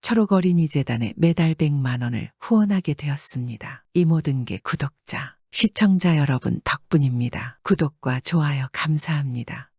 초록어린이재단에 매달 100만 원을 후원하게 되었습니다. 이 모든 게 구독자, 시청자 여러분 덕분입니다. 구독과 좋아요 감사합니다.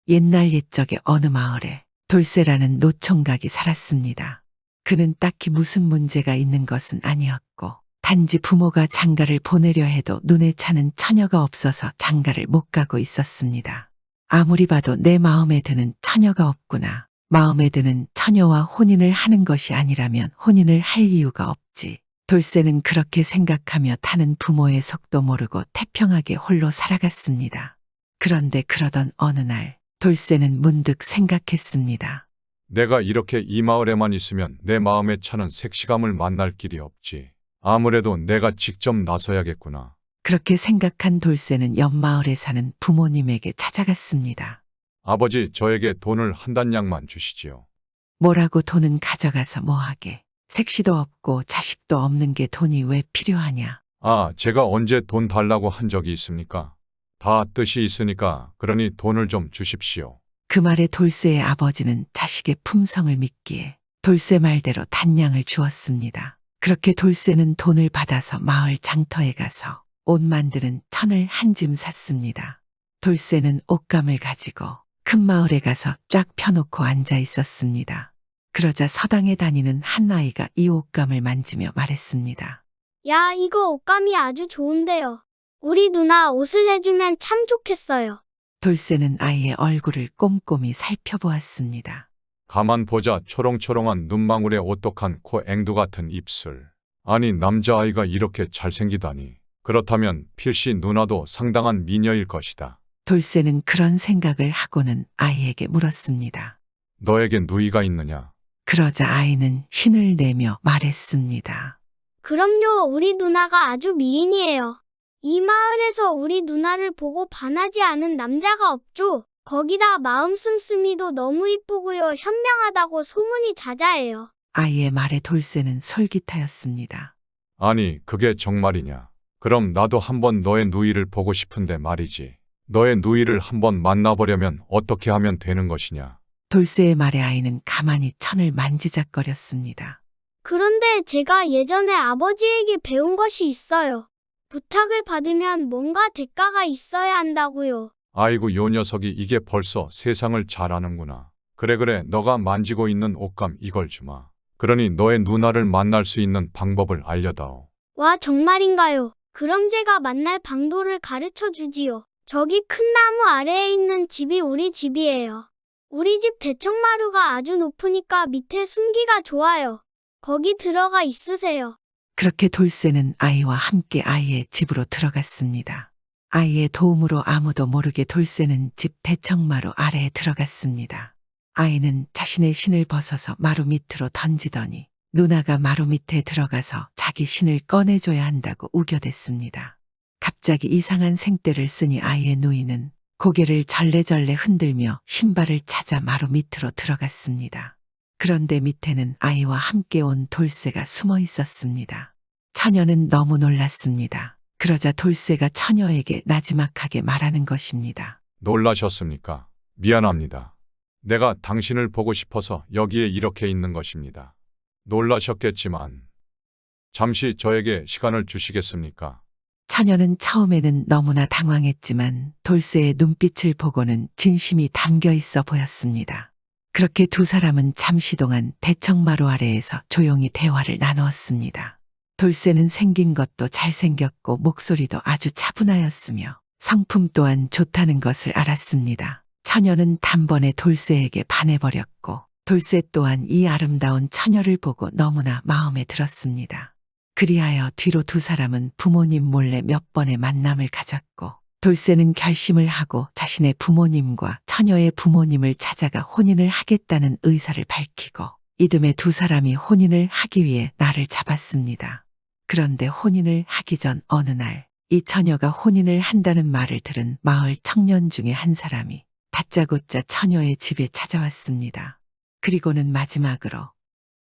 옛날 옛적에 어느 마을에 돌쇠라는 노총각이 살았습니다. 그는 딱히 무슨 문제가 있는 것은 아니었고 단지 부모가 장가를 보내려 해도 눈에 차는 처녀가 없어서 장가를 못 가고 있었습니다. 아무리 봐도 내 마음에 드는 처녀가 없구나. 마음에 드는 처녀와 혼인을 하는 것이 아니라면 혼인을 할 이유가 없지. 돌쇠는 그렇게 생각하며 타는 부모의 속도 모르고 태평하게 홀로 살아갔습니다. 그런데 그러던 어느 날 돌쇠는 문득 생각했습니다. 내가 이렇게 이 마을에만 있으면 내 마음에 차는 색시감을 만날 길이 없지. 아무래도 내가 직접 나서야겠구나. 그렇게 생각한 돌쇠는 옆 마을에 사는 부모님에게 찾아갔습니다. 아버지, 저에게 돈을 한 단량만 주시지요. 뭐라고 돈은 가져가서 뭐하게. 색시도 없고 자식도 없는 게 돈이 왜 필요하냐. 아, 제가 언제 돈 달라고 한 적이 있습니까? 다 뜻이 있으니까 그러니 돈을 좀 주십시오. 그 말에 돌쇠의 아버지는 자식의 품성을 믿기에 돌쇠 말대로 단량을 주었습니다. 그렇게 돌쇠는 돈을 받아서 마을 장터에 가서 옷 만드는 천을 한 짐 샀습니다. 돌쇠는 옷감을 가지고 큰 마을에 가서 쫙 펴놓고 앉아 있었습니다. 그러자 서당에 다니는 한 아이가 이 옷감을 만지며 말했습니다. 야, 이거 옷감이 아주 좋은데요. 우리 누나 옷을 해주면 참 좋겠어요. 돌쇠는 아이의 얼굴을 꼼꼼히 살펴보았습니다. 가만 보자. 초롱초롱한 눈망울에 오똑한 코, 앵두 같은 입술. 아니, 남자아이가 이렇게 잘생기다니. 그렇다면 필시 누나도 상당한 미녀일 것이다. 돌쇠는 그런 생각을 하고는 아이에게 물었습니다. 너에게 누이가 있느냐? 그러자 아이는 신을 내며 말했습니다. 그럼요, 우리 누나가 아주 미인이에요. 이 마을에서 우리 누나를 보고 반하지 않은 남자가 없죠. 거기다 마음 씀씀이도 너무 이쁘고요. 현명하다고 소문이 자자해요. 아이의 말에 돌쇠는 솔깃하였습니다. 아니, 그게 정말이냐? 그럼 나도 한번 너의 누이를 보고 싶은데 말이지. 너의 누이를 한번 만나보려면 어떻게 하면 되는 것이냐? 돌쇠의 말에 아이는 가만히 천을 만지작거렸습니다. 그런데 제가 예전에 아버지에게 배운 것이 있어요. 부탁을 받으면 뭔가 대가가 있어야 한다고요. 아이고, 요 녀석이 이게 벌써 세상을 잘 아는구나. 그래, 너가 만지고 있는 옷감 이걸 주마. 그러니 너의 누나를 만날 수 있는 방법을 알려다오. 와, 정말인가요? 그럼 제가 만날 방도를 가르쳐 주지요. 저기 큰 나무 아래에 있는 집이 우리 집이에요. 우리 집 대청마루가 아주 높으니까 밑에 숨기가 좋아요. 거기 들어가 있으세요. 그렇게 돌쇠는 아이와 함께 아이의 집으로 들어갔습니다. 아이의 도움으로 아무도 모르게 돌쇠는 집 대청마루 아래에 들어갔습니다. 아이는 자신의 신을 벗어서 마루 밑으로 던지더니 누나가 마루 밑에 들어가서 자기 신을 꺼내줘야 한다고 우겨댔습니다. 갑자기 이상한 생떼를 쓰니 아이의 누이는 고개를 절레절레 흔들며 신발을 찾아 마루 밑으로 들어갔습니다. 그런데 밑에는 아이와 함께 온 돌쇠가 숨어 있었습니다. 처녀는 너무 놀랐습니다. 그러자 돌쇠가 처녀에게 나지막하게 말하는 것입니다. 놀라셨습니까? 미안합니다. 내가 당신을 보고 싶어서 여기에 이렇게 있는 것입니다. 놀라셨겠지만 잠시 저에게 시간을 주시겠습니까? 처녀는 처음에는 너무나 당황했지만 돌쇠의 눈빛을 보고는 진심이 담겨 있어 보였습니다. 그렇게 두 사람은 잠시 동안 대청마루 아래에서 조용히 대화를 나누었습니다. 돌쇠는 생긴 것도 잘생겼고 목소리도 아주 차분하였으며 성품 또한 좋다는 것을 알았습니다. 처녀는 단번에 돌쇠에게 반해버렸고 돌쇠 또한 이 아름다운 처녀를 보고 너무나 마음에 들었습니다. 그리하여 뒤로 두 사람은 부모님 몰래 몇 번의 만남을 가졌고 돌쇠는 결심을 하고 자신의 부모님과 처녀의 부모님을 찾아가 혼인을 하겠다는 의사를 밝히고 이듬해 두 사람이 혼인을 하기 위해 날을 잡았습니다. 그런데 혼인을 하기 전 어느 날 이 처녀가 혼인을 한다는 말을 들은 마을 청년 중에 한 사람이 다짜고짜 처녀의 집에 찾아왔습니다. 그리고는 마지막으로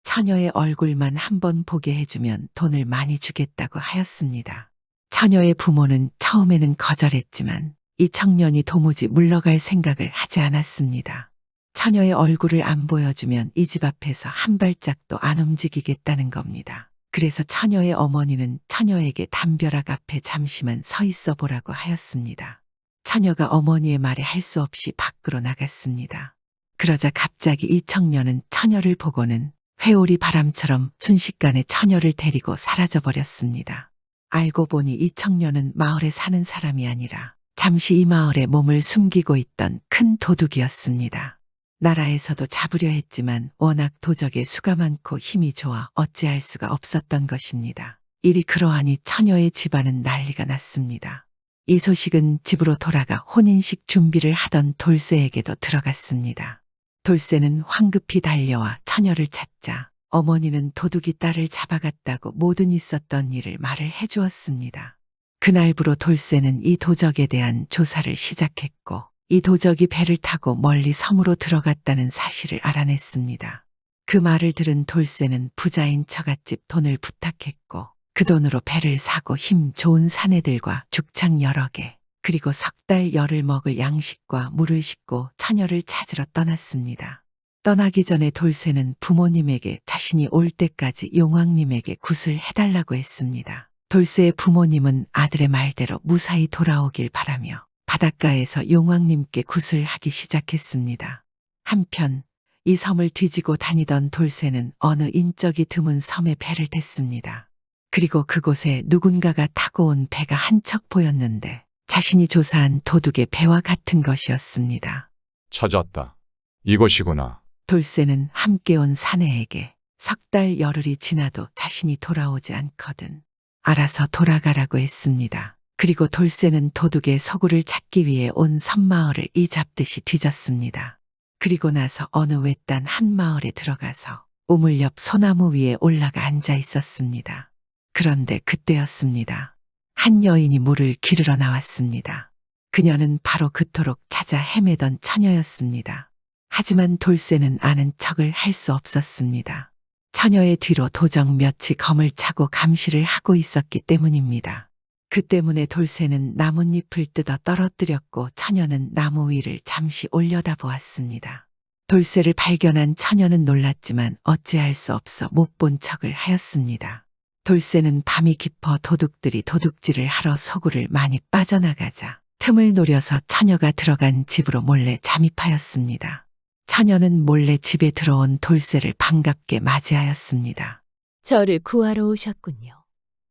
처녀의 얼굴만 한번 보게 해주면 돈을 많이 주겠다고 하였습니다. 처녀의 부모는 처음에는 거절했지만 이 청년이 도무지 물러갈 생각을 하지 않았습니다. 처녀의 얼굴을 안 보여주면 이 집 앞에서 한 발짝도 안 움직이겠다는 겁니다. 그래서 처녀의 어머니는 처녀에게 담벼락 앞에 잠시만 서 있어 보라고 하였습니다. 처녀가 어머니의 말에 할 수 없이 밖으로 나갔습니다. 그러자 갑자기 이 청년은 처녀를 보고는 회오리 바람처럼 순식간에 처녀를 데리고 사라져 버렸습니다. 알고 보니 이 청년은 마을에 사는 사람이 아니라 잠시 이 마을에 몸을 숨기고 있던 큰 도둑이었습니다. 나라에서도 잡으려 했지만 워낙 도적의 수가 많고 힘이 좋아 어찌할 수가 없었던 것입니다. 일이 그러하니 처녀의 집안은 난리가 났습니다. 이 소식은 집으로 돌아가 혼인식 준비를 하던 돌쇠에게도 들어갔습니다. 돌쇠는 황급히 달려와 처녀를 찾자 어머니는 도둑이 딸을 잡아갔다고 모든 있었던 일을 말을 해주었습니다. 그날부로 돌쇠는 이 도적에 대한 조사를 시작했고 이 도적이 배를 타고 멀리 섬으로 들어갔다는 사실을 알아냈습니다. 그 말을 들은 돌쇠는 부자인 처갓집 돈을 부탁했고 그 돈으로 배를 사고 힘 좋은 사내들과 죽창 여러 개 그리고 석 달 열을 먹을 양식과 물을 싣고 처녀를 찾으러 떠났습니다. 떠나기 전에 돌쇠는 부모님에게 자신이 올 때까지 용왕님에게 굿을 해달라고 했습니다. 돌쇠의 부모님은 아들의 말대로 무사히 돌아오길 바라며 바닷가에서 용왕님께 굿을 하기 시작했습니다. 한편 이 섬을 뒤지고 다니던 돌쇠는 어느 인적이 드문 섬에 배를 댔습니다. 그리고 그곳에 누군가가 타고 온 배가 한 척 보였는데 자신이 조사한 도둑의 배와 같은 것이었습니다. 찾았다. 이곳이구나. 돌쇠는 함께 온 사내에게 석 달 열흘이 지나도 자신이 돌아오지 않거든 알아서 돌아가라고 했습니다. 그리고 돌쇠는 도둑의 서구를 찾기 위해 온 섬마을을 이 잡듯이 뒤졌습니다. 그리고 나서 어느 외딴 한 마을에 들어가서 우물 옆 소나무 위에 올라가 앉아 있었습니다. 그런데 그때였습니다. 한 여인이 물을 기르러 나왔습니다. 그녀는 바로 그토록 찾아 헤매던 처녀였습니다. 하지만 돌쇠는 아는 척을 할 수 없었습니다. 처녀의 뒤로 도적 몇이 검을 차고 감시를 하고 있었기 때문입니다. 그 때문에 돌쇠는 나뭇잎을 뜯어 떨어뜨렸고 처녀는 나무 위를 잠시 올려다보았습니다. 돌쇠를 발견한 처녀는 놀랐지만 어찌할 수 없어 못 본 척을 하였습니다. 돌쇠는 밤이 깊어 도둑들이 도둑질을 하러 서구를 많이 빠져나가자 틈을 노려서 처녀가 들어간 집으로 몰래 잠입하였습니다. 처녀는 몰래 집에 들어온 돌쇠를 반갑게 맞이하였습니다. 저를 구하러 오셨군요.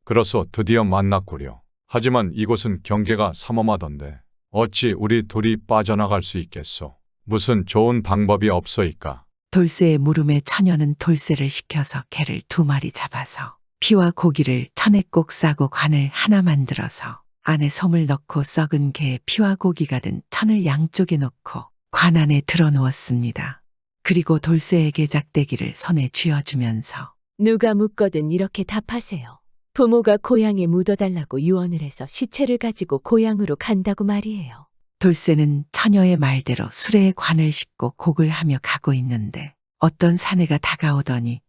그래서 드디어 만났구려. 하지만 이곳은 경계가 삼엄하던데 어찌 우리 둘이 빠져나갈 수 있겠소? 무슨 좋은 방법이 없소이까? 돌쇠의 물음에 처녀는 돌쇠를 시켜서 개를 2마리 잡아서 피와 고기를 천에 꼭 싸고 관을 하나 만들어서 안에 솜을 넣고 썩은 개의 피와 고기가 든 천을 양쪽에 놓고 관 안에 들어 놓았습니다. 그리고 돌쇠에게 작대기를 손에 쥐어주면서 누가 묻거든 이렇게 답하세요. 부모가 고향에 묻어달라고 유언을 해서 시체를 가지고 고향으로 간다고 말이에요. 돌쇠는 처녀의 말대로 수레에 관을 싣고 곡을 하며 가고 있는데 어떤 사내가 다가오더니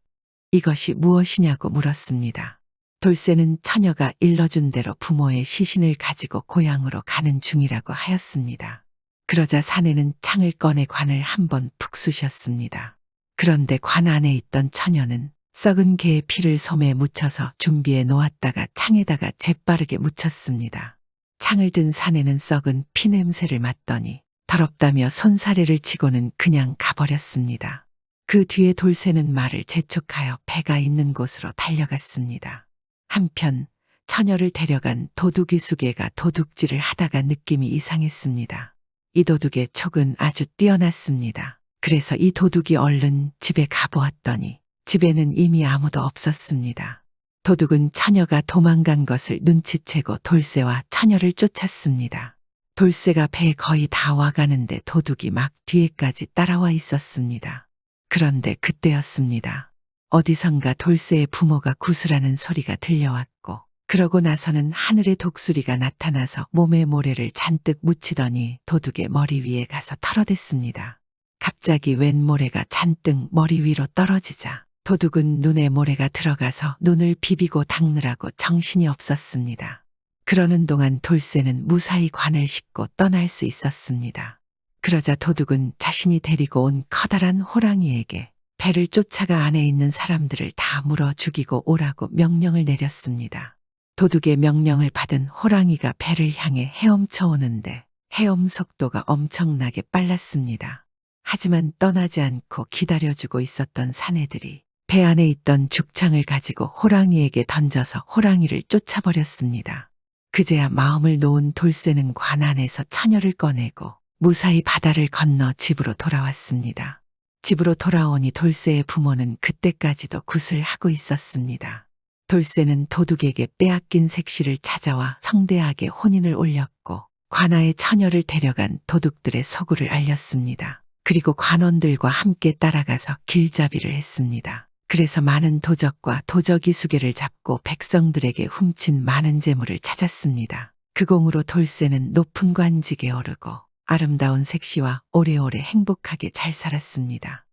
이것이 무엇이냐고 물었습니다. 돌쇠는 처녀가 일러준 대로 부모의 시신을 가지고 고향으로 가는 중이라고 하였습니다. 그러자 사내는 창을 꺼내 관을 한번 푹 쑤셨습니다. 그런데 관 안에 있던 처녀는 썩은 개의 피를 솜에 묻혀서 준비해 놓았다가 창에다가 재빠르게 묻혔습니다. 창을 든 사내는 썩은 피 냄새를 맡더니 더럽다며 손사래를 치고는 그냥 가버렸습니다. 그 뒤에 돌쇠는 말을 재촉하여 배가 있는 곳으로 달려갔습니다. 한편 처녀를 데려간 도둑이 수개가 도둑질을 하다가 느낌이 이상했습니다. 이 도둑의 촉은 아주 뛰어났습니다. 그래서 이 도둑이 얼른 집에 가보았더니 집에는 이미 아무도 없었습니다. 도둑은 처녀가 도망간 것을 눈치채고 돌쇠와 처녀를 쫓았습니다. 돌쇠가 배에 거의 다 와가는데 도둑이 막 뒤에까지 따라와 있었습니다. 그런데 그때였습니다. 어디선가 돌쇠의 부모가 구슬하는 소리가 들려왔고 그러고 나서는 하늘의 독수리가 나타나서 몸에 모래를 잔뜩 묻히더니 도둑의 머리 위에 가서 털어댔습니다. 갑자기 웬 모래가 잔뜩 머리 위로 떨어지자 도둑은 눈에 모래가 들어가서 눈을 비비고 닦느라고 정신이 없었습니다. 그러는 동안 돌쇠는 무사히 관을 싣고 떠날 수 있었습니다. 그러자 도둑은 자신이 데리고 온 커다란 호랑이에게 배를 쫓아가 안에 있는 사람들을 다 물어 죽이고 오라고 명령을 내렸습니다. 도둑의 명령을 받은 호랑이가 배를 향해 헤엄쳐 오는데 헤엄 속도가 엄청나게 빨랐습니다. 하지만 떠나지 않고 기다려주고 있었던 사내들이 배 안에 있던 죽창을 가지고 호랑이에게 던져서 호랑이를 쫓아버렸습니다. 그제야 마음을 놓은 돌쇠는 관 안에서 처녀를 꺼내고 무사히 바다를 건너 집으로 돌아왔습니다. 집으로 돌아오니 돌쇠의 부모는 그때까지도 굿을 하고 있었습니다. 돌쇠는 도둑에게 빼앗긴 색시를 찾아와 성대하게 혼인을 올렸고 관아의 처녀를 데려간 도둑들의 소굴을 알렸습니다. 그리고 관원들과 함께 따라가서 길잡이를 했습니다. 그래서 많은 도적과 도적이 수개를 잡고 백성들에게 훔친 많은 재물을 찾았습니다. 그 공으로 돌쇠는 높은 관직에 오르고 아름다운 색시와 오래오래 행복하게 잘 살았습니다.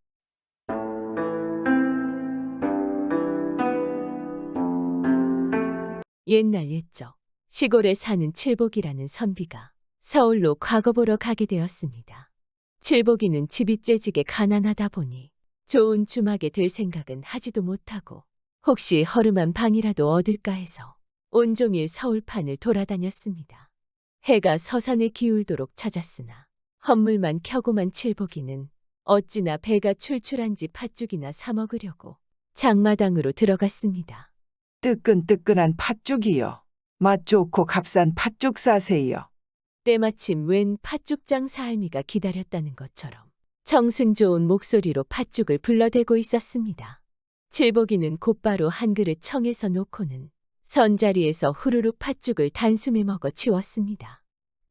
옛날 옛적 시골에 사는 칠복이라는 선비가 서울로 과거 보러 가게 되었습니다. 칠복이는 집이 째지게 가난하다 보니 좋은 주막에 들 생각은 하지도 못하고 혹시 허름한 방이라도 얻을까 해서 온종일 서울판을 돌아다녔습니다. 해가 서산에 기울도록 찾았으나 헛물만 켜고만 칠복이는 어찌나 배가 출출한지 팥죽이나 사 먹으려고 장마당으로 들어갔습니다. 뜨끈뜨끈한 팥죽이요. 맛 좋고 값싼 팥죽 사세요. 때마침 웬 팥죽장 사할미가 기다렸다는 것처럼 정승 좋은 목소리로 팥죽을 불러대고 있었습니다. 칠복이는 곧바로 한 그릇 청에서 놓고는 선자리에서 후루룩 팥죽을 단숨에 먹어 치웠습니다.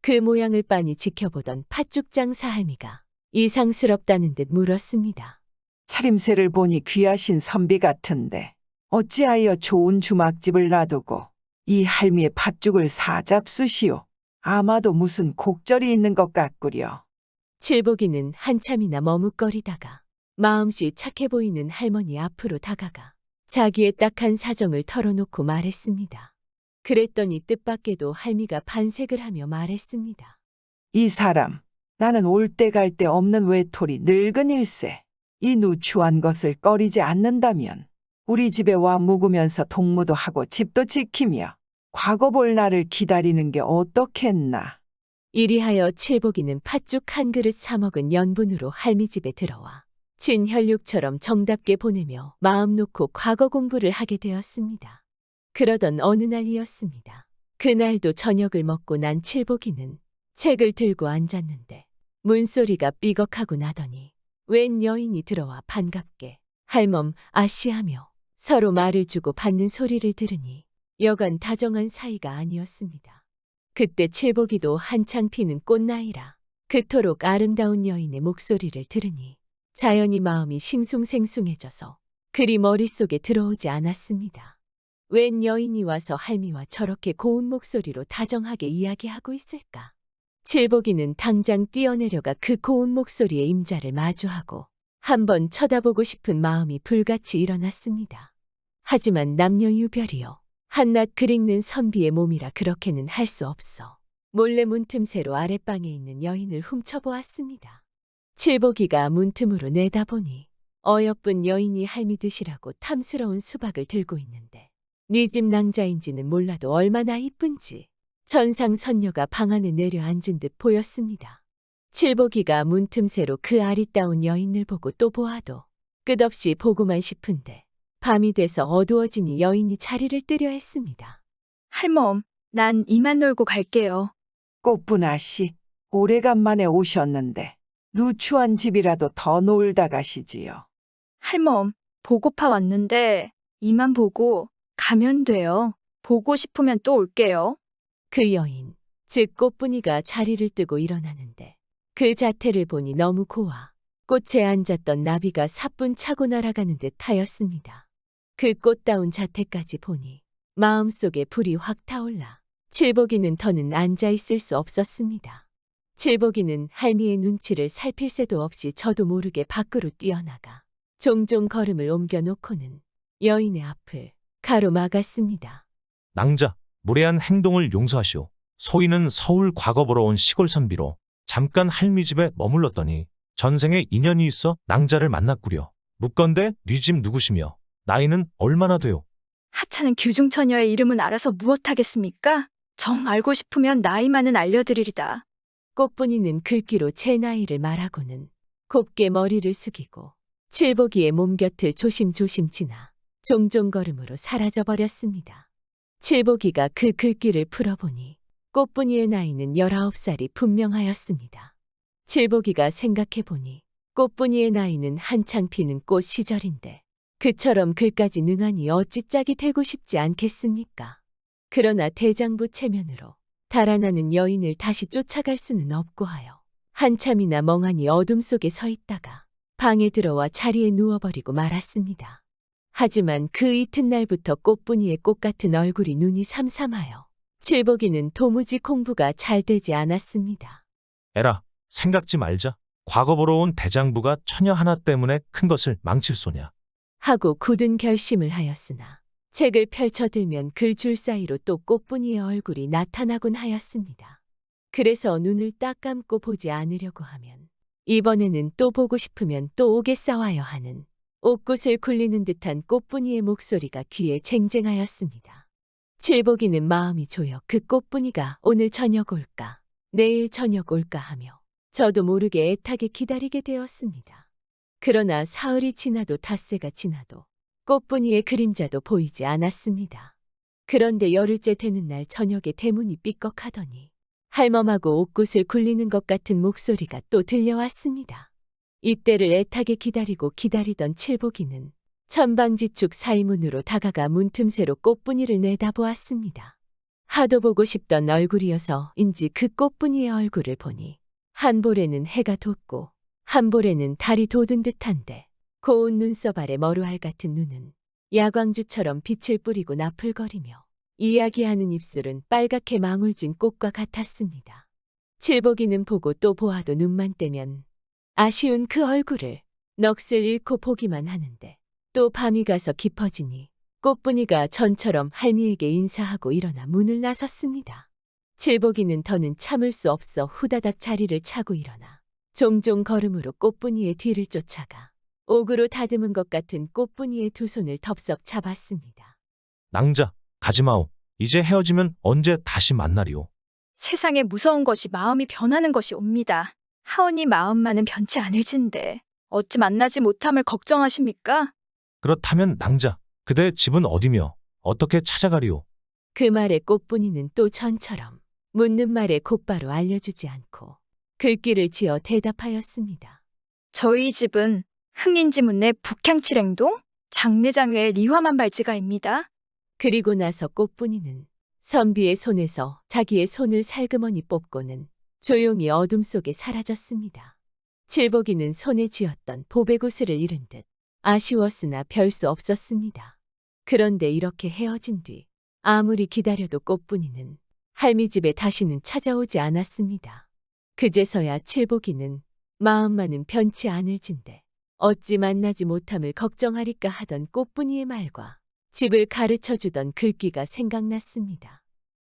그 모양을 빤히 지켜보던 팥죽장 사할미가 이상스럽다는 듯 물었습니다. 차림새를 보니 귀하신 선비 같은데 어찌하여 좋은 주막집을 놔두고 이 할미의 팥죽을 사잡수시오. 아마도 무슨 곡절이 있는 것 같구려. 칠복이는 한참이나 머뭇거리다가 마음씨 착해 보이는 할머니 앞으로 다가가 자기의 딱한 사정을 털어놓고 말했습니다. 그랬더니 뜻밖에도 할미가 반색을 하며 말했습니다. 이 사람, 나는 올 때 갈 데 없는 외톨이 늙은 일세. 이 누추한 것을 꺼리지 않는다면 우리 집에 와 묵으면서 동무도 하고 집도 지키며 과거 볼 날을 기다리는 게 어떻겠나. 이리하여 칠복이는 팥죽 한 그릇 사 먹은 연분으로 할미 집에 들어와 진혈육처럼 정답게 보내며 마음 놓고 과거 공부를 하게 되었습니다. 그러던 어느 날이었습니다. 그날도 저녁을 먹고 난 칠복이는 책을 들고 앉았는데 문소리가 삐걱하고 나더니 웬 여인이 들어와 반갑게 할멈 아씨하며 서로 말을 주고 받는 소리를 들으니 여간 다정한 사이가 아니었습니다. 그때 칠복이도 한창 피는 꽃나이라 그토록 아름다운 여인의 목소리를 들으니 자연히 마음이 싱숭생숭해져서 그리 머릿속에 들어오지 않았습니다. 웬 여인이 와서 할미와 저렇게 고운 목소리로 다정하게 이야기하고 있을까? 칠복이는 당장 뛰어내려가 그 고운 목소리의 임자를 마주하고 한번 쳐다보고 싶은 마음이 불같이 일어났습니다. 하지만 남녀 유별이요. 한낱 그릭는 선비의 몸이라 그렇게는 할 수 없어 몰래 문틈새로 아랫방에 있는 여인을 훔쳐보았습니다. 칠복이가 문틈으로 내다보니 어여쁜 여인이 할미 드시라고 탐스러운 수박을 들고 있는데 네 집 낭자인지는 몰라도 얼마나 이쁜지 천상선녀가 방 안에 내려앉은 듯 보였습니다. 칠복이가 문틈새로 그 아리따운 여인을 보고 또 보아도 끝없이 보고만 싶은데 밤이 돼서 어두워지니 여인이 자리를 뜨려 했습니다. 할멈, 난 이만 놀고 갈게요. 꽃분 아씨, 오래간만에 오셨는데 누추한 집이라도 더 놀다 가시지요. 할멈, 보고파 왔는데 이만 보고 가면 돼요. 보고 싶으면 또 올게요. 그 여인, 즉 꽃분이가 자리를 뜨고 일어나는데 그 자태를 보니 너무 고와 꽃에 앉았던 나비가 사뿐 차고 날아가는 듯 하였습니다. 그 꽃다운 자태까지 보니 마음속에 불이 확 타올라 칠복이는 더는 앉아있을 수 없었습니다. 칠복이는 할미의 눈치를 살필 새도 없이 저도 모르게 밖으로 뛰어나가 종종 걸음을 옮겨놓고는 여인의 앞을 가로막았습니다. 낭자, 무례한 행동을 용서하시오. 소희는 서울 과거 보러 온 시골 선비로 잠깐 할미 집에 머물렀더니 전생에 인연이 있어 낭자를 만났구려. 묻건대 네 집 누구시며 나이는 얼마나 돼요? 하찮은 규중처녀의 이름은 알아서 무엇하겠습니까? 정 알고 싶으면 나이만은 알려드리리다. 꽃분이는 글귀로 제 나이를 말하고는 곱게 머리를 숙이고 칠복이의 몸 곁을 조심조심 지나 종종 걸음으로 사라져버렸습니다. 칠복이가 그 글귀를 풀어보니 꽃분이의 나이는 19살이 분명하였습니다. 칠복이가 생각해보니 꽃분이의 나이는 한창 피는 꽃 시절인데 그처럼 글까지 능하니 어찌 짝이 되고 싶지 않겠습니까? 그러나 대장부 체면으로 달아나는 여인을 다시 쫓아갈 수는 없고 하여 한참이나 멍하니 어둠 속에 서 있다가 방에 들어와 자리에 누워버리고 말았습니다. 하지만 그 이튿날부터 꽃분이의 꽃 같은 얼굴이 눈이 삼삼하여 칠복이는 도무지 공부가 잘 되지 않았습니다. 에라, 생각지 말자. 과거 보러 온 대장부가 처녀 하나 때문에 큰 것을 망칠 소냐. 하고 굳은 결심을 하였으나 책을 펼쳐들면 글 줄 사이로 또 꽃분이의 얼굴이 나타나곤 하였습니다. 그래서 눈을 딱 감고 보지 않으려고 하면 이번에는 또 보고 싶으면 또 오겠사와요 하는 옥굿을 굴리는 듯한 꽃분이의 목소리가 귀에 쟁쟁하였습니다. 칠복이는 마음이 조여 그 꽃분이가 오늘 저녁 올까 내일 저녁 올까 하며 저도 모르게 애타게 기다리게 되었습니다. 그러나 사흘이 지나도 닷새가 지나도 꽃분이의 그림자도 보이지 않았습니다. 그런데 열흘째 되는 날 저녁에 대문이 삐걱하더니 할멈하고 옥굿을 굴리는 것 같은 목소리가 또 들려왔습니다. 이때를 애타게 기다리고 기다리던 칠복이는 천방지축 사이문으로 다가가 문틈새로 꽃분이를 내다보았습니다. 하도 보고 싶던 얼굴이어서인지 그 꽃분이의 얼굴을 보니 한 볼에는 해가 돋고 한 볼에는 달이 돋은 듯한데 고운 눈썹 아래 머루알 같은 눈은 야광주처럼 빛을 뿌리고 나풀거리며 이야기하는 입술은 빨갛게 망울진 꽃과 같았습니다. 칠복이는 보고 또 보아도 눈만 떼면 아쉬운 그 얼굴을 넋을 잃고 보기만 하는데 또 밤이 가서 깊어지니 꽃분이가 전처럼 할미에게 인사하고 일어나 문을 나섰습니다. 칠복이는 더는 참을 수 없어 후다닥 자리를 차고 일어나 종종 걸음으로 꽃분이의 뒤를 쫓아가 옥으로 다듬은 것 같은 꽃분이의 두 손을 덥석 잡았습니다. 낭자, 가지마오. 이제 헤어지면 언제 다시 만나리오. 세상에 무서운 것이 마음이 변하는 것이 옵니다. 하오니 마음만은 변치 않을진데 어찌 만나지 못함을 걱정하십니까? 그렇다면 낭자, 그대의 집은 어디며 어떻게 찾아가리오? 그 말에 꽃분이는 또 전처럼 묻는 말에 곧바로 알려주지 않고 글귀를 지어 대답하였습니다. 저희 집은 흥인지문 내 북향칠행동 장내장외의 리화만 발지가입니다. 그리고 나서 꽃분이는 선비의 손에서 자기의 손을 살그머니 뽑고는 조용히 어둠 속에 사라졌습니다. 칠복이는 손에 쥐었던 보배구슬을 잃은 듯 아쉬웠으나 별 수 없었습니다. 그런데 이렇게 헤어진 뒤 아무리 기다려도 꽃분이는 할미 집에 다시는 찾아오지 않았습니다. 그제서야 칠복이는 마음만은 변치 않을진데 어찌 만나지 못함을 걱정하리까 하던 꽃분이의 말과 집을 가르쳐주던 글귀가 생각났습니다.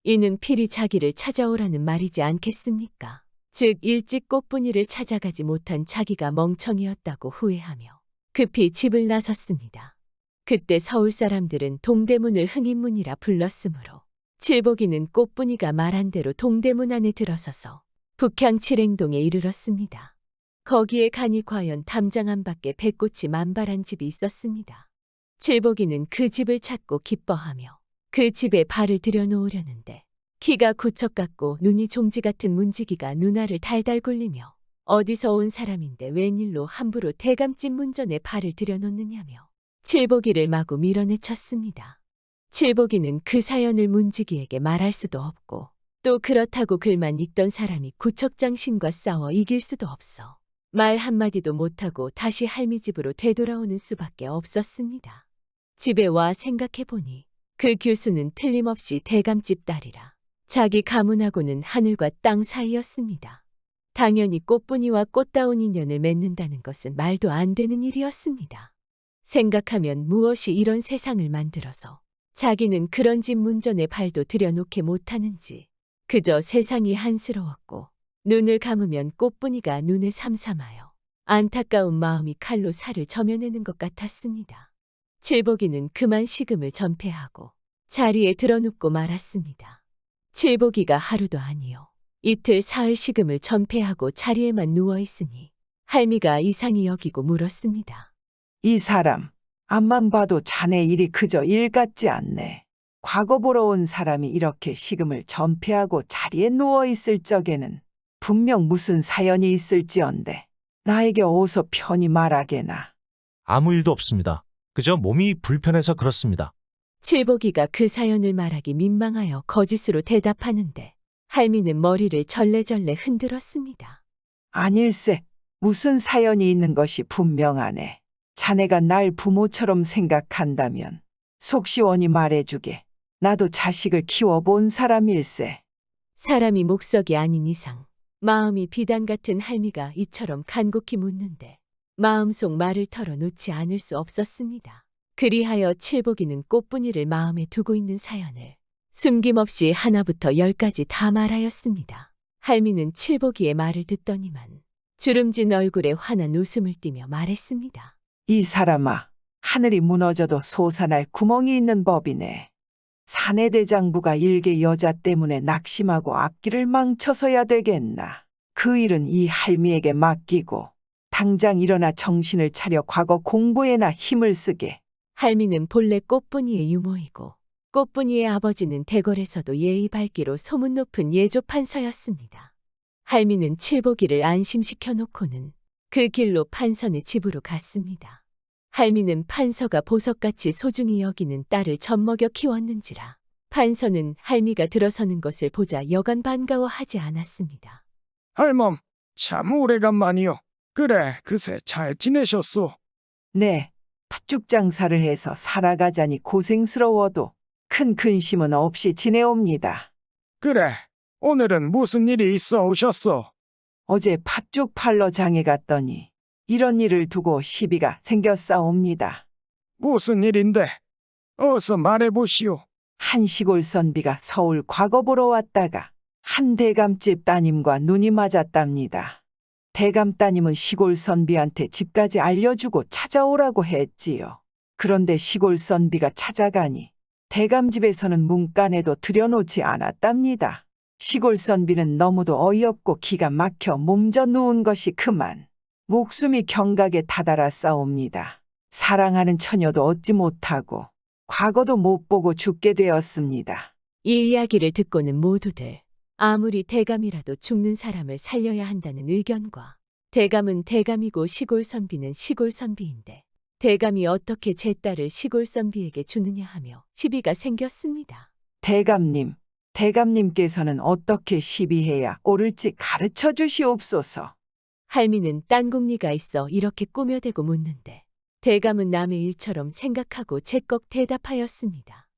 이는 필히 자기를 찾아오라는 말이지 않겠습니까? 즉 일찍 꽃분이를 찾아가지 못한 자기가 멍청이었다고 후회하며 급히 집을 나섰습니다. 그때 서울 사람들은 동대문을 흥인문이라 불렀으므로 칠복이는 꽃분이가 말한 대로 동대문 안에 들어서서 북향칠행동에 이르렀습니다. 거기에 가니 과연 담장 밖에 백꽃이 만발한 집이 있었습니다. 칠복이는 그 집을 찾고 기뻐하며 그 집에 발을 들여놓으려는데 키가 구척 같고 눈이 종지 같은 문지기가 눈알을 달달 굴리며 어디서 온 사람인데 웬일로 함부로 대감집 문전에 발을 들여놓느냐며 칠복이를 마구 밀어내쳤습니다. 칠복이는 그 사연을 문지기에게 말할 수도 없고 또 그렇다고 글만 읽던 사람이 구척장신과 싸워 이길 수도 없어 말 한마디도 못하고 다시 할미 집으로 되돌아오는 수밖에 없었습니다. 집에 와 생각해보니 그 교수는 틀림없이 대감집 딸이라 자기 가문하고는 하늘과 땅 사이였습니다. 당연히 꽃분이와 꽃다운 인연을 맺는다는 것은 말도 안 되는 일이었습니다. 생각하면 무엇이 이런 세상을 만들어서 자기는 그런 집 문전에 발도 들여놓게 못하는지 그저 세상이 한스러웠고 눈을 감으면 꽃분이가 눈을 삼삼하여 안타까운 마음이 칼로 살을 저며내는 것 같았습니다. 칠복이는 그만 식음을 전폐하고 자리에 드러눕고 말았습니다. 칠복이가 하루도 아니요 이틀 사흘 식음을 전폐하고 자리에만 누워있으니 할미가 이상히 여기고 물었습니다. 이 사람, 앞만 봐도 자네 일이 그저 일 같지 않네. 과거 보러 온 사람이 이렇게 식음을 전폐하고 자리에 누워있을 적에는 분명 무슨 사연이 있을지언데 나에게 어서 편히 말하게나. 아무 일도 없습니다. 그저 몸이 불편해서 그렇습니다. 칠복이가 그 사연을 말하기 민망하여 거짓으로 대답하는데 할미는 머리를 절레절레 흔들었습니다. 아닐세, 무슨 사연이 있는 것이 분명하네. 자네가 날 부모처럼 생각한다면 속 시원히 말해주게. 나도 자식을 키워본 사람일세. 사람이 목석이 아닌 이상 마음이 비단 같은 할미가 이처럼 간곡히 묻는데 마음속 말을 털어놓지 않을 수 없었습니다. 그리하여 칠복이는 꽃분이를 마음에 두고 있는 사연을 숨김없이 하나부터 열까지 다 말하였습니다. 할미는 칠복이의 말을 듣더니만 주름진 얼굴에 환한 웃음을 띠며 말했습니다. 이 사람아, 하늘이 무너져도 솟아날 구멍이 있는 법이네. 사내대장부가 일개 여자 때문에 낙심하고 앞길을 망쳐서야 되겠나. 그 일은 이 할미에게 맡기고 당장 일어나 정신을 차려 과거 공부에나 힘을 쓰게. 할미는 본래 꽃분이의 유모이고 꽃분이의 아버지는 대궐에서도 예의 밝기로 소문 높은 예조 판서였습니다. 할미는 칠복이를 안심시켜 놓고는 그 길로 판서네 집으로 갔습니다. 할미는 판서가 보석같이 소중히 여기는 딸을 젖먹여 키웠는지라 판서는 할미가 들어서는 것을 보자 여간 반가워하지 않았습니다. 할멈, 참 오래간만이요. 그래, 그새 잘 지내셨소? 네, 팥죽 장사를 해서 살아가자니 고생스러워도 큰 근심은 없이 지내옵니다. 그래, 오늘은 무슨 일이 있어 오셨소? 어제 팥죽 팔러 장에 갔더니 이런 일을 두고 시비가 생겼사옵니다. 무슨 일인데? 어서 말해보시오. 한 시골 선비가 서울 과거 보러 왔다가 한 대감집 따님과 눈이 맞았답니다. 대감 따님은 시골 선비한테 집까지 알려주고 찾아오라고 했지요. 그런데 시골 선비가 찾아가니 대감 집에서는 문간에도 들여놓지 않았답니다. 시골 선비는 너무도 어이없고 기가 막혀 몸져 누운 것이 그만 목숨이 경각에 다다라 싸웁니다. 사랑하는 처녀도 얻지 못하고 과거도 못 보고 죽게 되었습니다. 이 이야기를 듣고는 모두들 아무리 대감이라도 죽는 사람을 살려야 한다는 의견과 대감은 대감이고 시골 선비는 시골 선비인데 대감이 어떻게 제 딸을 시골 선비에게 주느냐 하며 시비가 생겼습니다. 대감님께서는 어떻게 시비해야 옳을지 가르쳐 주시옵소서. 할미는 딴궁리가 있어 이렇게 꾸며대고 묻는데 대감은 남의 일처럼 생각하고 제꺽 대답하였습니다.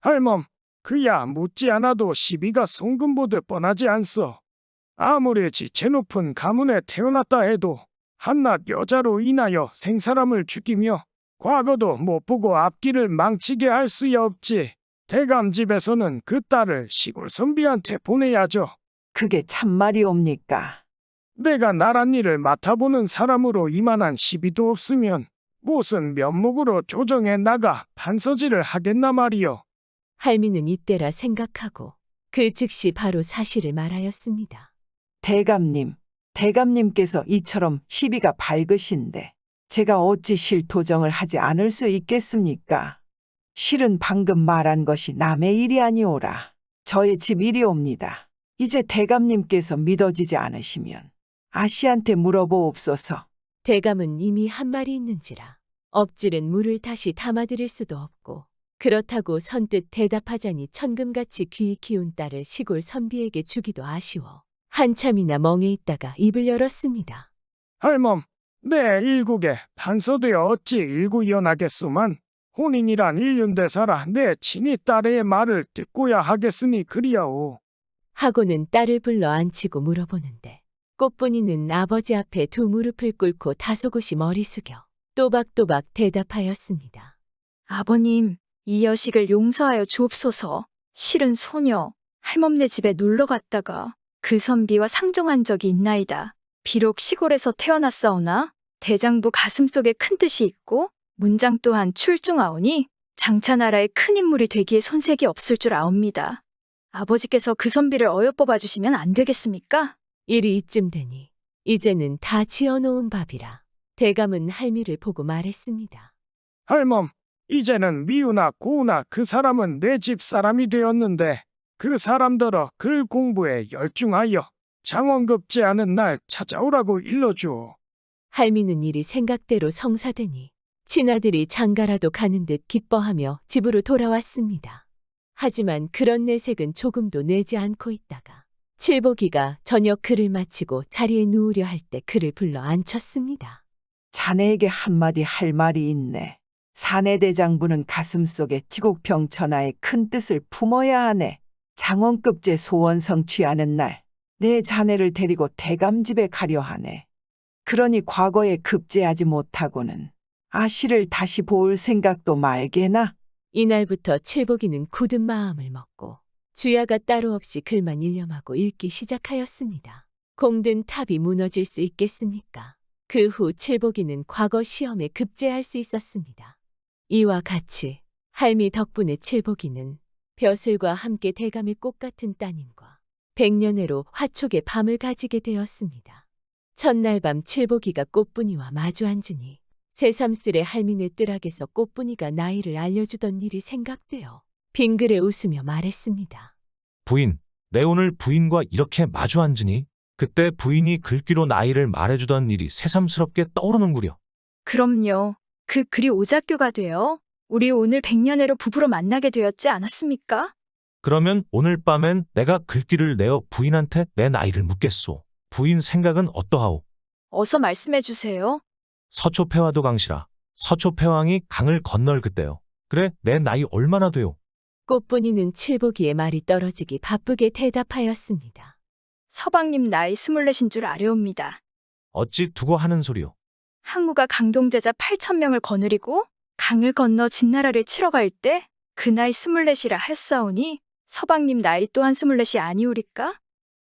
할멈, 그야 묻지 않아도 시비가 송금보듯 뻔하지 않소. 아무리 지체 높은 가문에 태어났다 해도 한낱 여자로 인하여 생사람을 죽이며 과거도 못 보고 앞길을 망치게 할 수야 없지. 대감 집에서는 그 딸을 시골 선비한테 보내야죠. 그게 참말이옵니까? 내가 나란 일을 맡아보는 사람으로 이만한 시비도 없으면 무슨 면목으로 조정해 나가 판서질을 하겠나 말이요. 할미는 이때라 생각하고 그 즉시 바로 사실을 말하였습니다. 대감님께서 이처럼 시비가 밝으신데 제가 어찌 실토정을 하지 않을 수 있겠습니까? 실은 방금 말한 것이 남의 일이 아니오라. 저의 집 일이옵니다. 이제 대감님께서 믿어지지 않으시면 아씨한테 물어보옵소서. 대감은 이미 한 말이 있는지라 엎질은 물을 다시 담아들일 수도 없고 그렇다고 선뜻 대답하자니 천금같이 귀히 키운 딸을 시골 선비에게 주기도 아쉬워 한참이나 멍해 있다가 입을 열었습니다. 할멈, 내 일국에 판서되어 어찌 일구이연하겠소만 혼인이란 일륜대사라 내 친히 딸의 말을 듣고야 하겠으니 그리하오. 하고는 딸을 불러 앉히고 물어보는데 꽃분이는 아버지 앞에 두 무릎을 꿇고 다소곳이 머리 숙여 또박또박 대답하였습니다. 아버님, 이 여식을 용서하여 주옵소서. 실은 소녀, 할멈네 집에 놀러 갔다가 그 선비와 상종한 적이 있나이다. 비록 시골에서 태어났사오나 대장부 가슴속에 큰 뜻이 있고 문장 또한 출중하오니 장차나라의 큰 인물이 되기에 손색이 없을 줄 아옵니다. 아버지께서 그 선비를 어여 뽑아주시면 안 되겠습니까? 일이 이쯤 되니 이제는 다 지어놓은 밥이라 대감은 할미를 보고 말했습니다. 할멈, 이제는 미우나 고우나 그 사람은 내 집 사람이 되었는데 그 사람더러 글 공부에 열중하여 장원급제 하는 날 찾아오라고 일러주오. 할미는 일이 생각대로 성사되니 친아들이 장가라도 가는 듯 기뻐하며 집으로 돌아왔습니다. 하지만 그런 내색은 조금도 내지 않고 있다가 칠복이가 저녁 글을 마치고 자리에 누우려 할 때 그를 불러 앉혔습니다. 자네에게 한마디 할 말이 있네. 사내대장부는 가슴속에 지국평천하의 큰 뜻을 품어야 하네. 장원급제 소원 성취하는 날 내 자네를 데리고 대감집에 가려 하네. 그러니 과거에 급제하지 못하고는 아씨를 다시 볼 생각도 말게나. 이날부터 칠복이는 굳은 마음을 먹고 주야가 따로 없이 글만 일념하고 읽기 시작하였습니다. 공든 탑이 무너질 수 있겠습니까? 그 후 칠복이는 과거 시험에 급제할 수 있었습니다. 이와 같이 할미 덕분에 칠복이는 벼슬과 함께 대감의 꽃 같은 따님과 백년해로 화촉의 밤을 가지게 되었습니다. 첫날 밤 칠복이가 꽃분이와 마주 앉으니 새삼스레 할미네 뜰락에서 꽃분이가 나이를 알려주던 일이 생각되어 빙그레 웃으며 말했습니다. 부인, 내 오늘 부인과 이렇게 마주 앉으니 그때 부인이 글귀로 나이를 말해주던 일이 새삼스럽게 떠오르는구려. 그럼요. 그 글이 오작교가 되어 우리 오늘 백년해로 부부로 만나게 되었지 않았습니까? 그러면 오늘 밤엔 내가 글귀를 내어 부인한테 내 나이를 묻겠소. 부인 생각은 어떠하오? 어서 말씀해 주세요. 서초패화도 강시라. 서초패왕이 강을 건널 그때요. 그래, 내 나이 얼마나 돼요? 꽃분이는 칠복이의 말이 떨어지기 바쁘게 대답하였습니다. 서방님 나이 24인 줄 아뢰옵니다. 어찌 두고 하는 소리요? 항우가 강동제자 8,000명을 거느리고 강을 건너 진나라를 치러 갈 때 그 나이 24이라 했사오니 서방님 나이 또한 24이 아니오리까?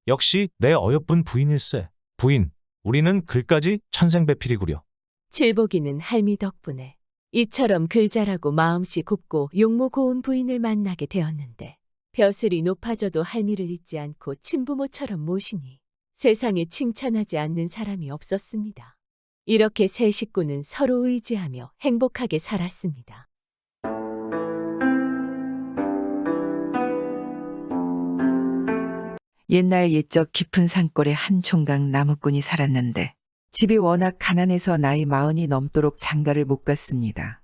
역시 내 어여쁜 부인일세. 부인, 우리는 글까지 천생배필이구려. 칠복이는 할미 덕분에 이처럼 글 잘하고 마음씨 곱고 용모 고운 부인을 만나게 되었는데 벼슬이 높아져도 할미를 잊지 않고 친부모처럼 모시니 세상에 칭찬하지 않는 사람이 없었습니다. 이렇게 세 식구는 서로 의지하며 행복하게 살았습니다. 옛날 옛적 깊은 산골에 한 총각 나무꾼이 살았는데 집이 워낙 가난해서 나이 40이 넘도록 장가를 못 갔습니다.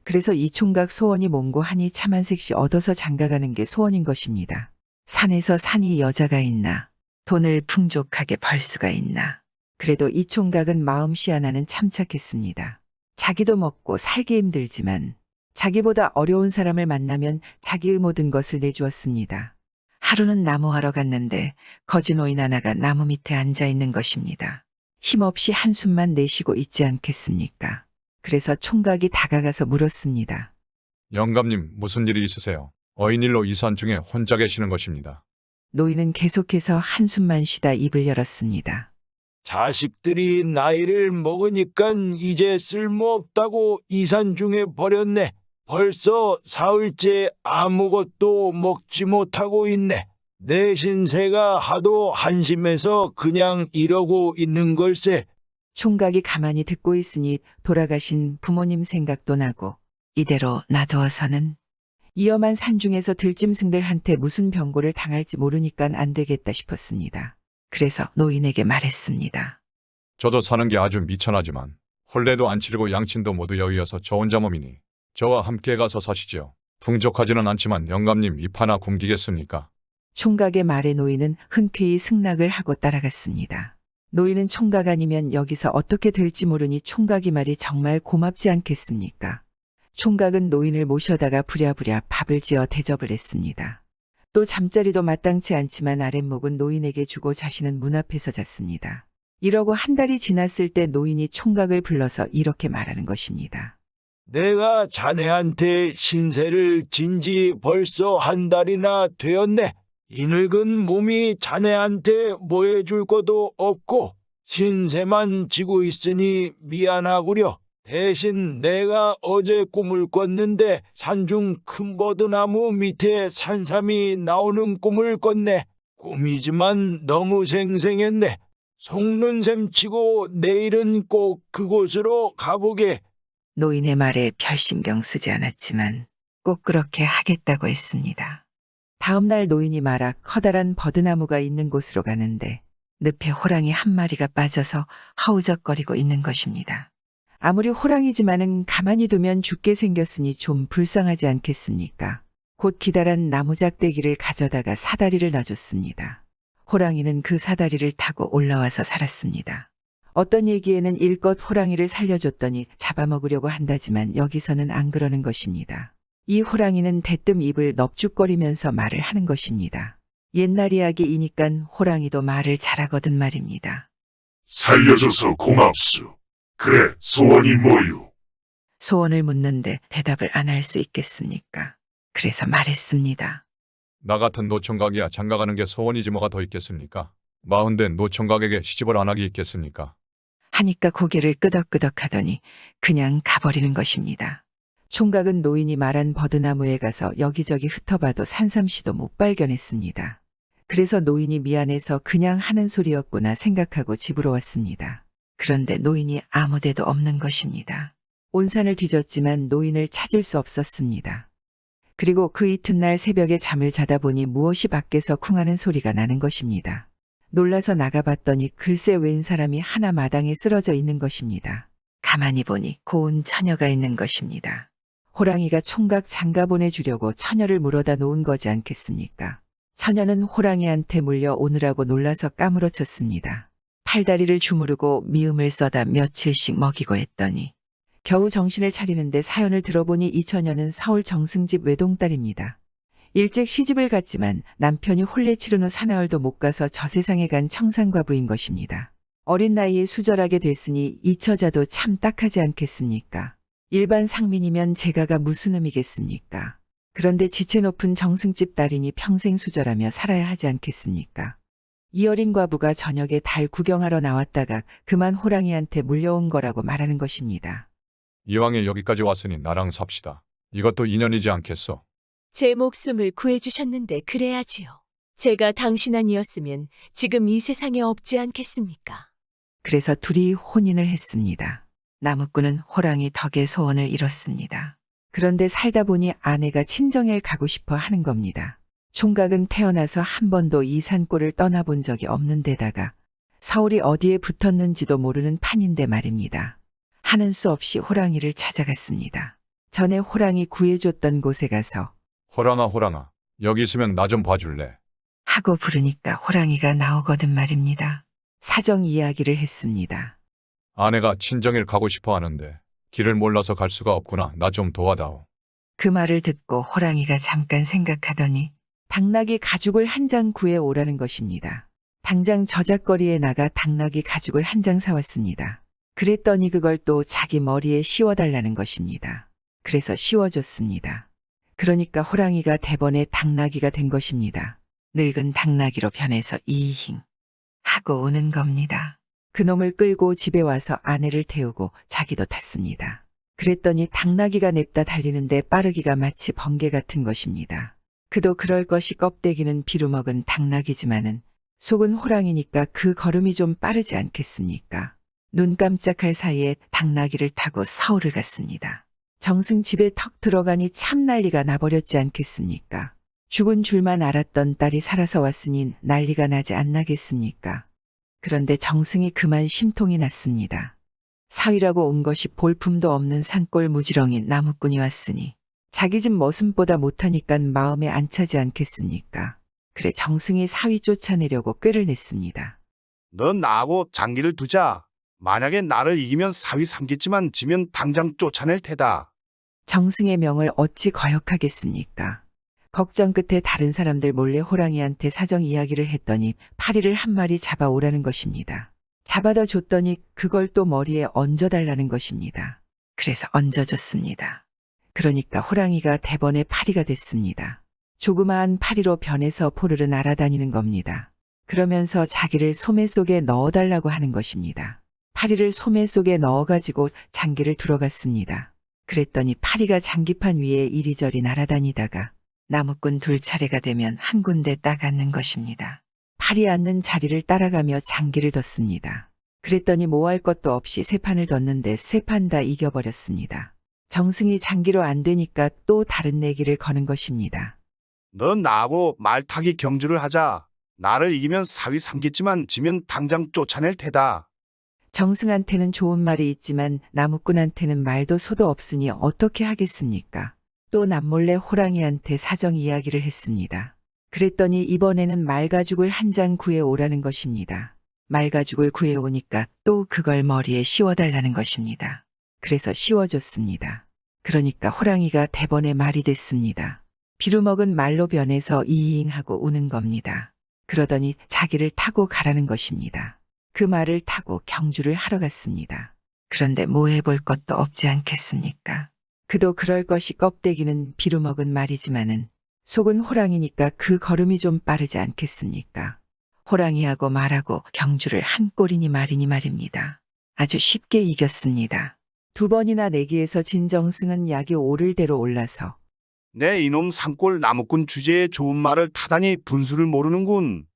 그래서 이 총각 소원이 몽고하니 차만색시 얻어서 장가가는 게 소원인 것입니다. 산에서 산이 여자가 있나, 돈을 풍족하게 벌 수가 있나. 그래도 이 총각은 마음씨 하나는 참 착했습니다. 자기도 먹고 살기 힘들지만 자기보다 어려운 사람을 만나면 자기의 모든 것을 내주었습니다. 하루는 나무하러 갔는데 거지 노인 하나가 나무 밑에 앉아 있는 것입니다. 힘없이 한숨만 내쉬고 있지 않겠습니까? 그래서 총각이 다가가서 물었습니다. 영감님, 무슨 일이 있으세요? 어인일로 이 산 중에 혼자 계시는 것입니다. 노인은 계속해서 한숨만 쉬다 입을 열었습니다. 자식들이 나이를 먹으니깐 이제 쓸모없다고 이 산 중에 버렸네. 벌써 사흘째 아무것도 먹지 못하고 있네. 내 신세가 하도 한심해서 그냥 이러고 있는 걸세. 총각이 가만히 듣고 있으니 돌아가신 부모님 생각도 나고 이대로 놔두어서는 위험한 산중에서 들짐승들한테 무슨 병고를 당할지 모르니까 안 되겠다 싶었습니다. 그래서 노인에게 말했습니다. 저도 사는 게 아주 미천하지만 혼례도 안 치르고 양친도 모두 여의어서 저 혼자 몸이니 저와 함께 가서 사시지요. 풍족하지는 않지만 영감님 입 하나 굶기겠습니까? 총각의 말에 노인은 흔쾌히 승낙을 하고 따라갔습니다. 노인은 총각 아니면 여기서 어떻게 될지 모르니 총각이 말이 정말 고맙지 않겠습니까? 총각은 노인을 모셔다가 부랴부랴 밥을 지어 대접을 했습니다. 또 잠자리도 마땅치 않지만 아랫목은 노인에게 주고 자신은 문 앞에서 잤습니다. 이러고 한 달이 지났을 때 노인이 총각을 불러서 이렇게 말하는 것입니다. 내가 자네한테 신세를 진 지 벌써 한 달이나 되었네. 이 늙은 몸이 자네한테 뭐 해줄 것도 없고 신세만 지고 있으니 미안하구려. 대신 내가 어제 꿈을 꿨는데 산중 큰 버드나무 밑에 산삼이 나오는 꿈을 꿨네. 꿈이지만 너무 생생했네. 속는 셈 치고 내일은 꼭 그곳으로 가보게. 노인의 말에 별 신경 쓰지 않았지만 꼭 그렇게 하겠다고 했습니다. 다음 날 노인이 말아 커다란 버드나무가 있는 곳으로 가는데 늪에 호랑이 한 마리가 빠져서 허우적거리고 있는 것입니다. 아무리 호랑이지만은 가만히 두면 죽게 생겼으니 좀 불쌍하지 않겠습니까? 곧 기다란 나무작대기를 가져다가 사다리를 놔줬습니다. 호랑이는 그 사다리를 타고 올라와서 살았습니다. 어떤 얘기에는 일껏 호랑이를 살려줬더니 잡아먹으려고 한다지만 여기서는 안 그러는 것입니다. 이 호랑이는 대뜸 입을 넙죽거리면서 말을 하는 것입니다. 옛날 이야기이니깐 호랑이도 말을 잘하거든 말입니다. 살려줘서 고맙수. 그래, 소원이 뭐유? 소원을 묻는데 대답을 안 할 수 있겠습니까? 그래서 말했습니다. 나 같은 노총각이야 장가가는 게 소원이지 뭐가 더 있겠습니까? 마흔된 노총각에게 시집을 안 하기 있겠습니까? 하니까 고개를 끄덕끄덕 하더니 그냥 가버리는 것입니다. 총각은 노인이 말한 버드나무에 가서 여기저기 흩어봐도 산삼씨도 못 발견했습니다. 그래서 노인이 미안해서 그냥 하는 소리였구나 생각하고 집으로 왔습니다. 그런데 노인이 아무데도 없는 것입니다. 온 산을 뒤졌지만 노인을 찾을 수 없었습니다. 그리고 그 이튿날 새벽에 잠을 자다 보니 무엇이 밖에서 쿵하는 소리가 나는 것입니다. 놀라서 나가봤더니 글쎄 웬 사람이 하나 마당에 쓰러져 있는 것입니다. 가만히 보니 고운 처녀가 있는 것입니다. 호랑이가 총각 장가 보내주려고 처녀를 물어다 놓은 거지 않겠습니까? 처녀는 호랑이한테 물려 오느라고 놀라서 까무러쳤습니다. 팔다리를 주무르고 미음을 써다 며칠씩 먹이고 했더니 겨우 정신을 차리는데 사연을 들어보니 이 처녀는 서울 정승집 외동딸입니다. 일찍 시집을 갔지만 남편이 혼례 치른 후 사나흘도 못 가서 저 세상에 간 청산과부인 것입니다. 어린 나이에 수절하게 됐으니 이 처자도 참 딱하지 않겠습니까? 일반 상민이면 제가가 무슨 의미겠습니까? 그런데 지체 높은 정승집 딸이니 평생 수절하며 살아야 하지 않겠습니까? 이 어린 과부가 저녁에 달 구경하러 나왔다가 그만 호랑이한테 물려온 거라고 말하는 것입니다. 이왕에 여기까지 왔으니 나랑 삽시다. 이것도 인연이지 않겠소? 제 목숨을 구해주셨는데 그래야지요. 제가 당신 아니었으면 지금 이 세상에 없지 않겠습니까? 그래서 둘이 혼인을 했습니다. 나무꾼은 호랑이 덕에 소원을 이뤘습니다. 그런데 살다 보니 아내가 친정에 가고 싶어 하는 겁니다. 총각은 태어나서 한 번도 이 산골을 떠나본 적이 없는 데다가 서울이 어디에 붙었는지도 모르는 판인데 말입니다. 하는 수 없이 호랑이를 찾아갔습니다. 전에 호랑이 구해줬던 곳에 가서 호랑아, 여기 있으면 나 좀 봐줄래? 하고 부르니까 호랑이가 나오거든 말입니다. 사정 이야기를 했습니다. 아내가 친정일 가고 싶어 하는데 길을 몰라서 갈 수가 없구나. 나 좀 도와다오. 그 말을 듣고 호랑이가 잠깐 생각하더니 당나귀 가죽을 한 장 구해 오라는 것입니다. 당장 저작거리에 나가 당나귀 가죽을 한 장 사왔습니다. 그랬더니 그걸 또 자기 머리에 씌워달라는 것입니다. 그래서 씌워줬습니다. 그러니까 호랑이가 대번에 당나귀가 된 것입니다. 늙은 당나귀로 변해서 이힝 하고 오는 겁니다. 그놈을 끌고 집에 와서 아내를 태우고 자기도 탔습니다. 그랬더니 당나귀가 냅다 달리는데 빠르기가 마치 번개 같은 것입니다. 그도 그럴 것이 껍데기는 비루먹은 당나귀지만은 속은 호랑이니까 그 걸음이 좀 빠르지 않겠습니까? 눈 깜짝할 사이에 당나귀를 타고 서울을 갔습니다. 정승 집에 턱 들어가니 참 난리가 나버렸지 않겠습니까? 죽은 줄만 알았던 딸이 살아서 왔으니 난리가 나지 않나겠습니까? 그런데 정승이 그만 심통이 났습니다. 사위라고 온 것이 볼품도 없는 산골 무지렁이 나무꾼이 왔으니 자기 집 머슴보다 못하니깐 마음에 안 차지 않겠습니까? 그래 정승이 사위 쫓아내려고 꾀를 냈습니다. 넌 나하고 장기를 두자. 만약에 나를 이기면 사위 삼겠지만 지면 당장 쫓아낼 테다. 정승의 명을 어찌 거역하겠습니까? 걱정 끝에 다른 사람들 몰래 호랑이한테 사정 이야기를 했더니 파리를 한 마리 잡아오라는 것입니다. 잡아다 줬더니 그걸 또 머리에 얹어달라는 것입니다. 그래서 얹어줬습니다. 그러니까 호랑이가 대번에 파리가 됐습니다. 조그마한 파리로 변해서 포르르 날아다니는 겁니다. 그러면서 자기를 소매 속에 넣어달라고 하는 것입니다. 파리를 소매 속에 넣어가지고 장기를 들어갔습니다. 그랬더니 파리가 장기판 위에 이리저리 날아다니다가 나무꾼 2차례가 되면 한 군데 딱 앉는 것입니다. 파리 앉는 자리를 따라가며 장기를 뒀습니다. 그랬더니 뭐 할 것도 없이 3판을 뒀는데 3판 다 이겨버렸습니다. 정승이 장기로 안 되니까 또 다른 내기를 거는 것입니다. 넌 나하고 말타기 경주를 하자. 나를 이기면 사위 삼겠지만 지면 당장 쫓아낼 테다. 정승한테는 좋은 말이 있지만 나무꾼한테는 말도 소도 없으니 어떻게 하겠습니까? 또 남몰래 호랑이한테 사정 이야기를 했습니다. 그랬더니 이번에는 말가죽을 한 장 구해오라는 것입니다. 말가죽을 구해오니까 또 그걸 머리에 씌워달라는 것입니다. 그래서 씌워줬습니다. 그러니까 호랑이가 대번에 말이 됐습니다. 비루먹은 말로 변해서 이잉하고 우는 겁니다. 그러더니 자기를 타고 가라는 것입니다. 그 말을 타고 경주를 하러 갔습니다. 그런데 뭐 해볼 것도 없지 않겠습니까? 그도 그럴 것이 껍데기는 비루먹은 말이지만은 속은 호랑이니까 그 걸음이 좀 빠르지 않겠습니까? 호랑이하고 말하고 경주를 한 꼴이니 말이니 말입니다. 아주 쉽게 이겼습니다. 2번이나 내기에서 진정승은 약이 오를 대로 올라서 내 이놈 산골 나무꾼 주제에 좋은 말을 타다니 분수를 모르는군.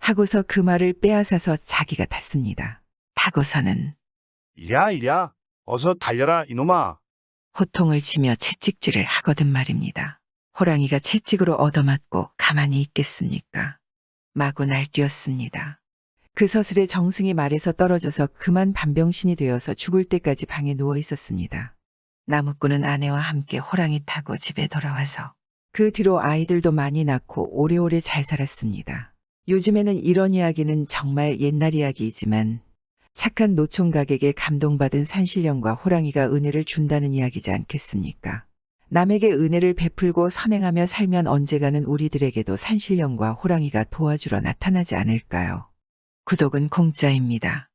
하고서 그 말을 빼앗아서 자기가 탔습니다. 타고서는 이랴 어서 달려라 이놈아. 호통을 치며 채찍질을 하거든 말입니다. 호랑이가 채찍으로 얻어맞고 가만히 있겠습니까? 마구 날뛰었습니다. 그 서슬에 정승이 말에서 떨어져서 그만 반병신이 되어서 죽을 때까지 방에 누워 있었습니다. 나무꾼은 아내와 함께 호랑이 타고 집에 돌아와서 그 뒤로 아이들도 많이 낳고 오래오래 잘 살았습니다. 요즘에는 이런 이야기는 정말 옛날 이야기이지만 착한 노총각에게 감동받은 산신령과 호랑이가 은혜를 준다는 이야기지 않겠습니까? 남에게 은혜를 베풀고 선행하며 살면 언젠가는 우리들에게도 산신령과 호랑이가 도와주러 나타나지 않을까요? 구독은 공짜입니다.